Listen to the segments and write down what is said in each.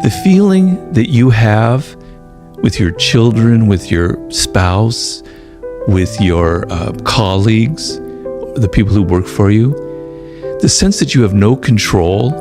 The feeling that you have with your children, with your spouse, with your colleagues, the people who work for you, the sense that you have no control,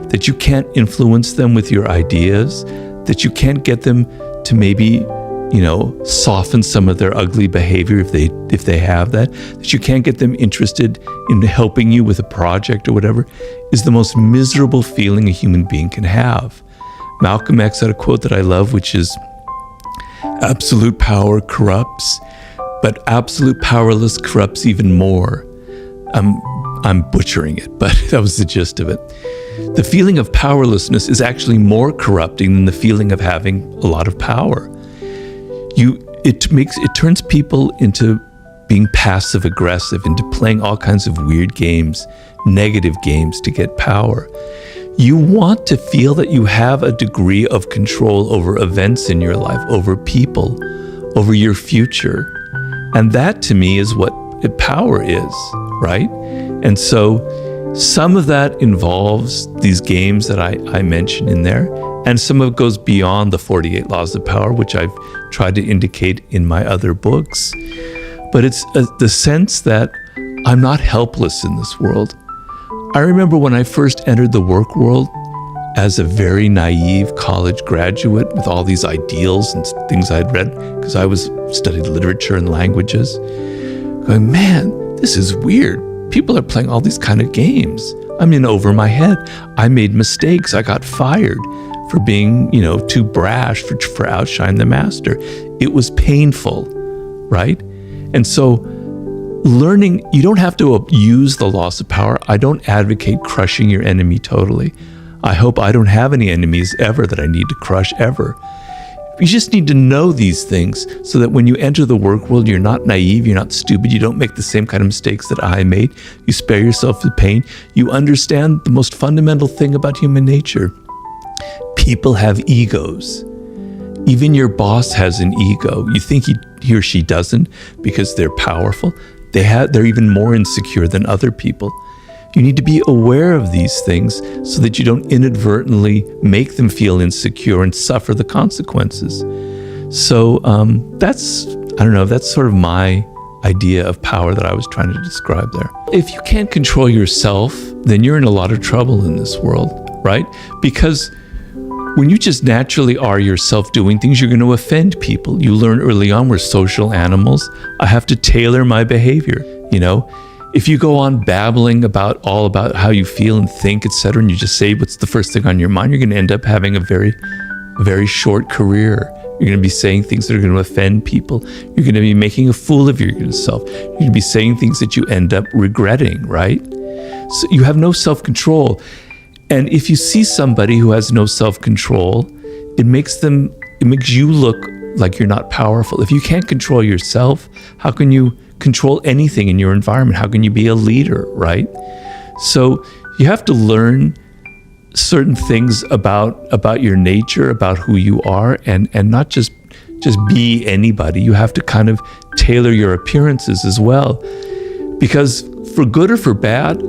that you can't influence them with your ideas, that you can't get them to maybe, soften some of their ugly behavior if they have that you can't get them interested in helping you with a project or whatever, is the most miserable feeling a human being can have. Malcolm X had a quote that I love, which is, "Absolute power corrupts, but absolute powerless corrupts even more." I'm butchering it, but that was the gist of it. The feeling of powerlessness is actually more corrupting than the feeling of having a lot of power. It turns people into being passive aggressive, into playing all kinds of weird games, negative games to get power. You want to feel that you have a degree of control over events in your life, over people, over your future. And that to me is what power is, right? And so some of that involves these games that I mentioned in there, and some of it goes beyond the 48 laws of power, which I've tried to indicate in my other books. But it's the sense that I'm not helpless in this world. I remember when I first entered the work world as a very naive college graduate with all these ideals and things I'd read, because I studied literature and languages, going, man, this is weird. People are playing all these kind of games. I'm in over my head. I made mistakes. I got fired for being, too brash, for outshine the master. It was painful, right? And so learning, you don't have to use the laws of power. I don't advocate crushing your enemy totally. I hope I don't have any enemies ever that I need to crush ever. You just need to know these things so that when you enter the work world, you're not naive, you're not stupid, you don't make the same kind of mistakes that I made. You spare yourself the pain. You understand the most fundamental thing about human nature. People have egos. Even your boss has an ego. You think he or she doesn't because they're powerful. They're even more insecure than other people. You need to be aware of these things so that you don't inadvertently make them feel insecure and suffer the consequences. So that's sort of my idea of power that I was trying to describe there. If you can't control yourself, then you're in a lot of trouble in this world, right? Because when you just naturally are yourself doing things, you're going to offend people. You learn early on we're social animals. I have to tailor my behavior, If you go on babbling about how you feel and think, etc., and you just say what's the first thing on your mind, you're going to end up having a very, very short career. You're going to be saying things that are going to offend people. You're going to be making a fool of yourself. You're going to be saying things that you end up regretting, right? So you have no self-control. And if you see somebody who has no self-control, it makes you look like you're not powerful. If you can't control yourself, how can you control anything in your environment? How can you be a leader, right? So you have to learn certain things about your nature, about who you are, and not just be anybody. You have to kind of tailor your appearances as well. Because for good or for bad,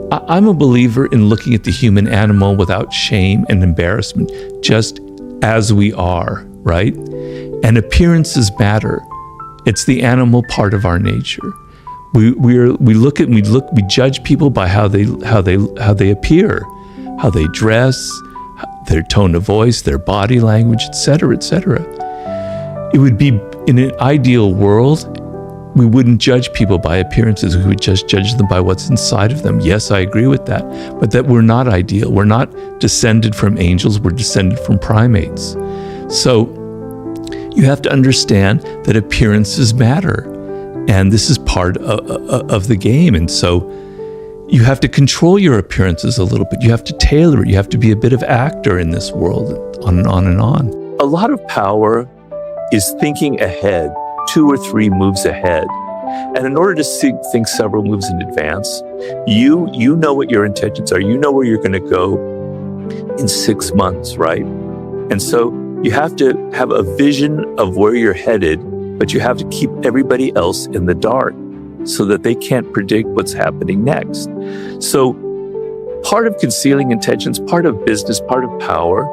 I'm a believer in looking at the human animal without shame and embarrassment, just as we are, right? And appearances matter. It's the animal part of our nature. We judge people by how they appear, how they dress, their tone of voice, their body language, etc., etc. It would be, in an ideal world, we wouldn't judge people by appearances. We would just judge them by what's inside of them. Yes, I agree with that. But that we're not ideal. We're not descended from angels. We're descended from primates. So you have to understand that appearances matter. And this is part of the game. And so you have to control your appearances a little bit. You have to tailor it. You have to be a bit of actor in this world, on and on and on. A lot of power is thinking ahead, 2 or 3 moves ahead. And in order to think several moves in advance, you know what your intentions are. You know where you're going to go in 6 months, right? And so you have to have a vision of where you're headed, but you have to keep everybody else in the dark so that they can't predict what's happening next. So part of concealing intentions, part of business, part of power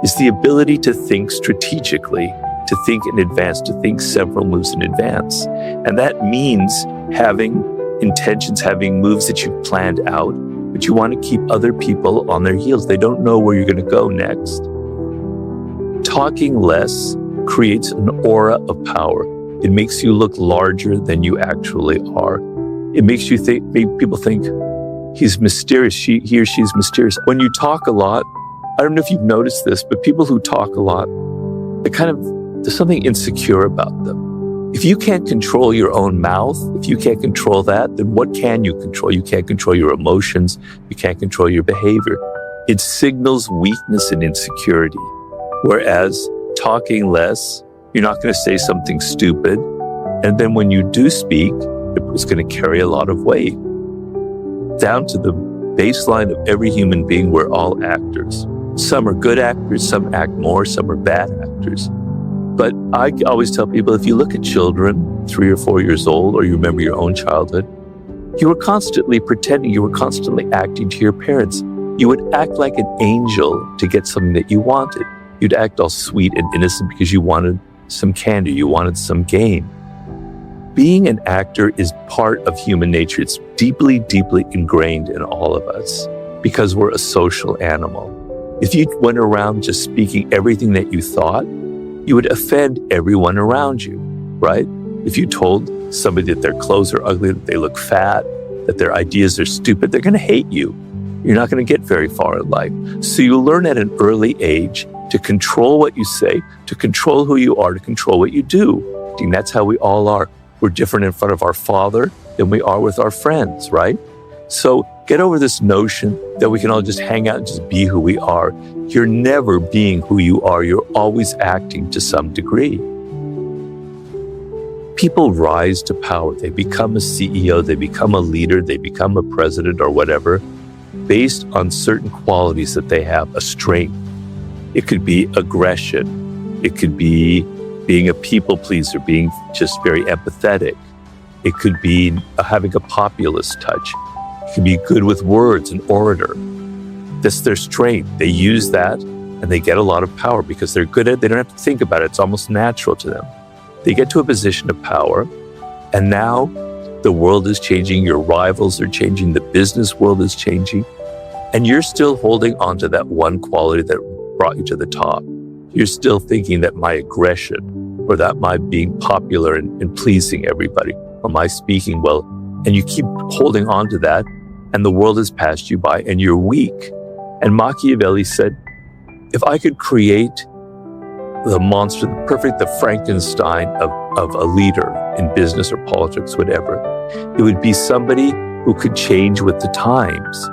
is the ability to think strategically, to think in advance, to think several moves in advance. And that means having intentions, having moves that you've planned out, but you want to keep other people on their heels. They don't know where you're going to go next. Talking less creates an aura of power. It makes you look larger than you actually are. It makes you think, people think he's mysterious, he or she's mysterious. When you talk a lot, I don't know if you've noticed this, but people who talk a lot, there's something insecure about them. If you can't control your own mouth, if you can't control that, then what can you control? You can't control your emotions. You can't control your behavior. It signals weakness and insecurity. Whereas talking less, you're not going to say something stupid. And then when you do speak, it's going to carry a lot of weight. Down to the baseline of every human being, we're all actors. Some are good actors, some act more, some are bad actors. But I always tell people, if you look at children, 3 or 4 years old, or you remember your own childhood, you were constantly pretending, you were constantly acting to your parents. You would act like an angel to get something that you wanted. You'd act all sweet and innocent because you wanted some candy, you wanted some game. Being an actor is part of human nature. It's deeply, deeply ingrained in all of us because we're a social animal. If you went around just speaking everything that you thought, you would offend everyone around you, right? If you told somebody that their clothes are ugly, that they look fat, that their ideas are stupid, they're going to hate you. You're not going to get very far in life. So you learn at an early age to control what you say, to control who you are, to control what you do. And that's how we all are. We're different in front of our father than we are with our friends, right? So get over this notion that we can all just hang out and just be who we are. You're never being who you are. You're always acting to some degree. People rise to power. They become a CEO, they become a leader, they become a president or whatever, based on certain qualities that they have, a strength. It could be aggression. It could be being a people pleaser, being just very empathetic. It could be having a populist touch. It could be good with words, an orator. That's their strength. They use that and they get a lot of power because they're good at it. They don't have to think about it. It's almost natural to them. They get to a position of power, and now the world is changing. Your rivals are changing. The business world is changing. And you're still holding on to that one quality that brought you to the top. You're still thinking that my aggression, or that my being popular and pleasing everybody, or my speaking well, and you keep holding on to that, and the world has passed you by, and you're weak. And Machiavelli said, if I could create the monster, the Frankenstein of a leader in business or politics, whatever, it would be somebody who could change with the times,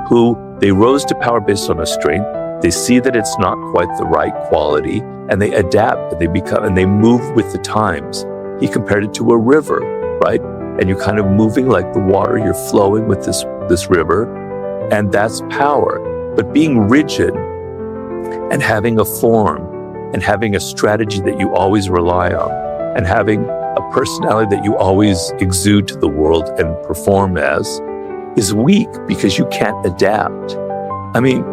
who they rose to power based on a strength. They see that it's not quite the right quality, and they adapt, and they move with the times. He compared it to a river, right? And you're kind of moving like the water, you're flowing with this river, and that's power. But being rigid and having a form and having a strategy that you always rely on and having a personality that you always exude to the world and perform as is weak because you can't adapt. I mean,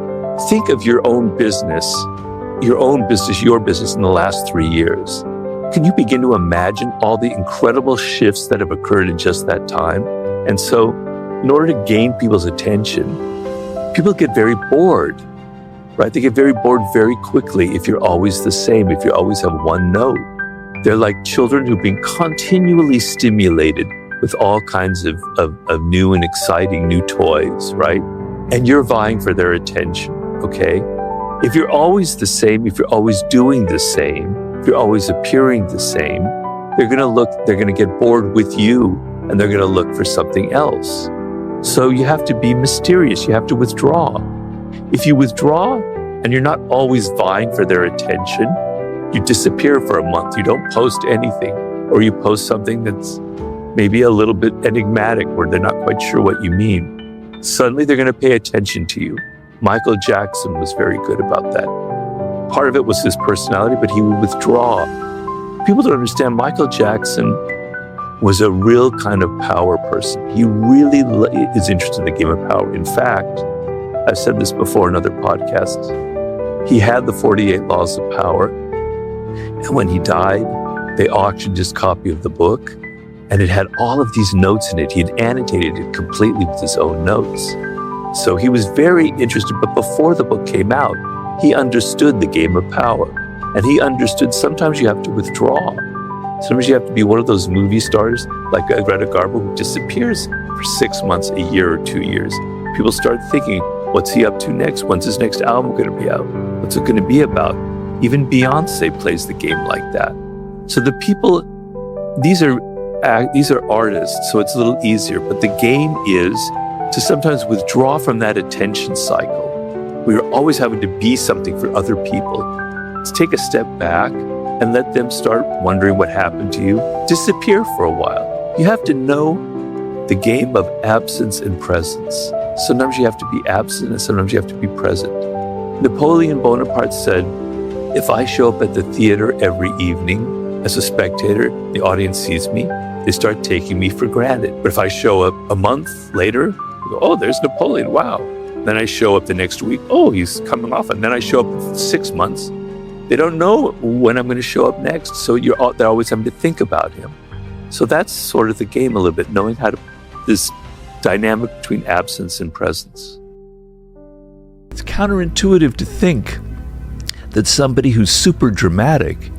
think of your business in the last 3 years. Can you begin to imagine all the incredible shifts that have occurred in just that time? And so, in order to gain people's attention, people get very bored, right? They get very bored very quickly if you're always the same, if you always have one note. They're like children who've been continually stimulated with all kinds of new and exciting new toys, right? And you're vying for their attention, okay? If you're always the same, if you're always doing the same, if you're always appearing the same, they're going to get bored with you, and they're going to look for something else. So you have to be mysterious. You have to withdraw. If you withdraw and you're not always vying for their attention, you disappear for a month. You don't post anything, or you post something that's maybe a little bit enigmatic where they're not quite sure what you mean. Suddenly they're going to pay attention to you. Michael Jackson was very good about that. Part of it was his personality, but he would withdraw. People don't understand Michael Jackson was a real kind of power person. He really is interested in the game of power. In fact, I've said this before in other podcasts, He had the 48 Laws of Power. And when he died, they auctioned his copy of the book. And it had all of these notes in it. He had annotated it completely with his own notes. So he was very interested. But before the book came out, he understood the game of power. And he understood sometimes you have to withdraw. Sometimes you have to be one of those movie stars like Greta Garbo who disappears for 6 months, a year, or 2 years. People start thinking, what's he up to next? When's his next album going to be out? What's it going to be about? Even Beyonce plays the game like that. So the people, these are artists, so it's a little easier. But the game is to sometimes withdraw from that attention cycle. We're always having to be something for other people. Let's take a step back and let them start wondering what happened to you. Disappear for a while. You have to know the game of absence and presence. Sometimes you have to be absent and sometimes you have to be present. Napoleon Bonaparte said, if I show up at the theater every evening as a spectator, the audience sees me, they start taking me for granted. But if I show up a month later, they go, oh, there's Napoleon, wow. Then I show up the next week, oh, he's coming off. And then I show up in 6 months. They don't know when I'm going to show up next, so they're always having to think about him. So that's sort of the game a little bit, knowing how to, this dynamic between absence and presence. It's counterintuitive to think that somebody who's super dramatic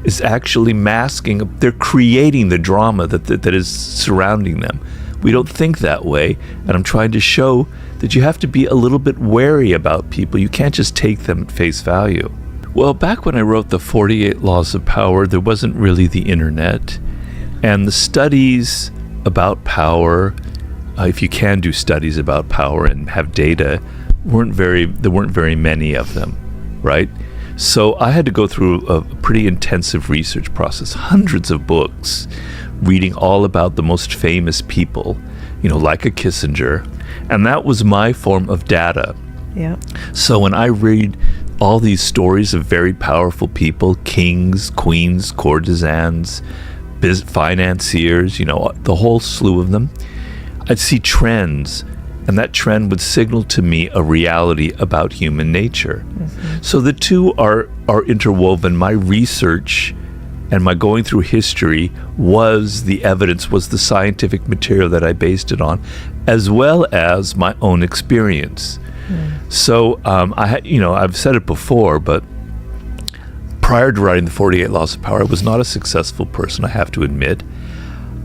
is actually masking, they're creating the drama that is surrounding them. We don't think that way, and I'm trying to show that you have to be a little bit wary about people. You can't just take them at face value. Well, back when I wrote the 48 Laws of Power, there wasn't really the internet. And the studies about power, if you can do studies about power and have data, there weren't very many of them, right? So I had to go through a pretty intensive research process, hundreds of books, reading all about the most famous people, like a Kissinger. And that was my form of data. Yeah. So when I read all these stories of very powerful people, kings, queens, courtesans, financiers, the whole slew of them, I'd see trends, and that trend would signal to me a reality about human nature. Mm-hmm. So the two are interwoven. My research and my going through history was the evidence, was the scientific material that I based it on, as well as my own experience. So I've said it before, but prior to writing the 48 Laws of Power, I was not a successful person, I have to admit.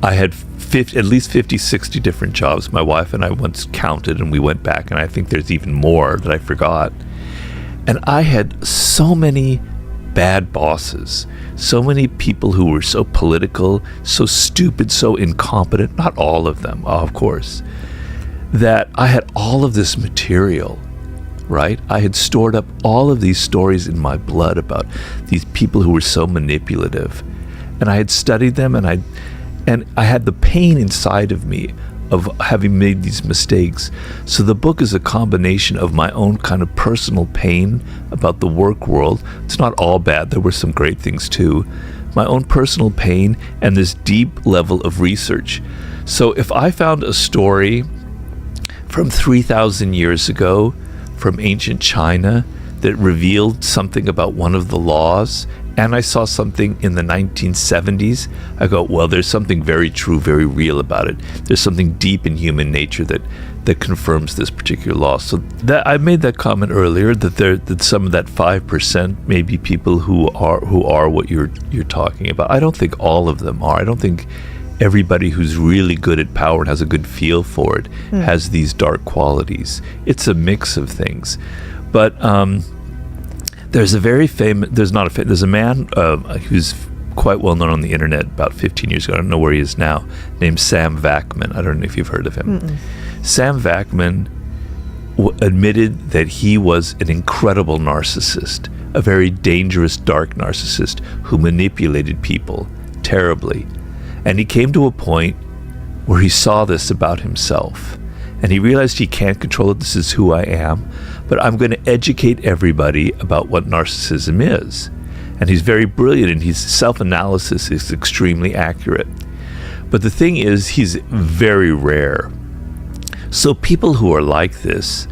I had at least 50, 60 different jobs. My wife and I once counted, and we went back, and I think there's even more that I forgot. And I had so many bad bosses, so many people who were so political, so stupid, so incompetent, not all of them, of course, that I had all of this material, right? I had stored up all of these stories in my blood about these people who were so manipulative. And I had studied them, and I had the pain inside of me of having made these mistakes. So the book is a combination of my own kind of personal pain about the work world. It's not all bad. There were some great things too. My own personal pain and this deep level of research. So if I found a story from 3,000 years ago, from ancient China, that revealed something about one of the laws, and I saw something in the 1970s, I go, well, there's something very true, very real about it. There's something deep in human nature that confirms this particular law. So that I made that comment earlier, that some of that 5% may be people who are what you're talking about. I don't think all of them are. I don't think everybody who's really good at power and has a good feel for it has these dark qualities. It's a mix of things. But there's a man who's quite well known on the internet about 15 years ago. I don't know where he is now, named Sam Vakman. I don't know if you've heard of him. Mm-mm. Sam Vakman admitted that he was an incredible narcissist, a very dangerous, dark narcissist who manipulated people terribly. And he came to a point where he saw this about himself. And he realized he can't control it. This is who I am. But I'm going to educate everybody about what narcissism is. And he's very brilliant, and his self-analysis is extremely accurate. But the thing is, he's very rare. So people who are like this,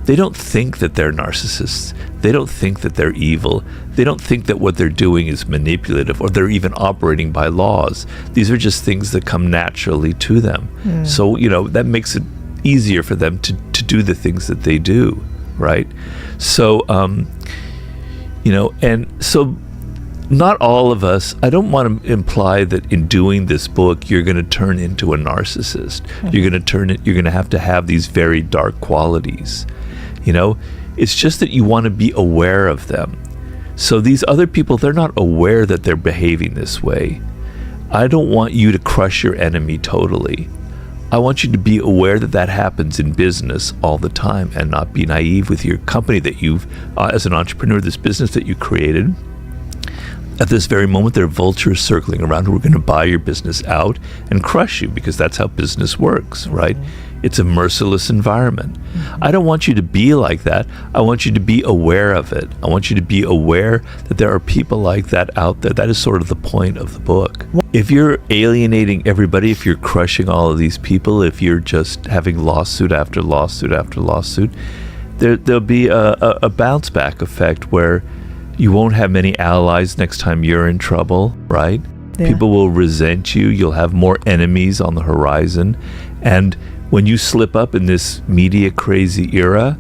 they don't think that they're narcissists. They don't think that they're evil. They don't think that what they're doing is manipulative or they're even operating by laws. These are just things that come naturally to them. So, that makes it easier for them to do the things that they do, right? So, and so not all of us, I don't want to imply that in doing this book, you're going to turn into a narcissist. You're going to have these very dark qualities. It's just that you want to be aware of them. So these other people, they're not aware that they're behaving this way. I don't want you to crush your enemy totally. I want you to be aware that that happens in business all the time and not be naive with your company that you've, as an entrepreneur, this business that you created. At this very moment, there are vultures circling around who are going to buy your business out and crush you, because that's how business works, right? It's a merciless environment. I don't want you to be like that. I want you to be aware of it. I want you to be aware that there are people like that out there. That is sort of the point of the book. If you're alienating everybody, if you're crushing all of these people, if you're just having lawsuit after lawsuit after lawsuit, there'll be a bounce back effect where you won't have many allies next time you're in trouble, right? Yeah. People will resent you. You'll have more enemies on the horizon. And when you slip up in this media crazy era,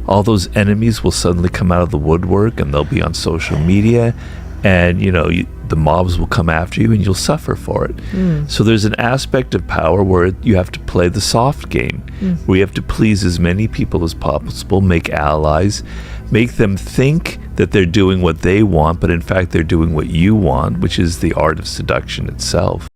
all those enemies will suddenly come out of the woodwork, and they'll be on social media, and the mobs will come after you and you'll suffer for it. So there's an aspect of power where you have to play the soft game, where you have to please as many people as possible, make allies, make them think that they're doing what they want, but in fact they're doing what you want, which is the art of seduction itself.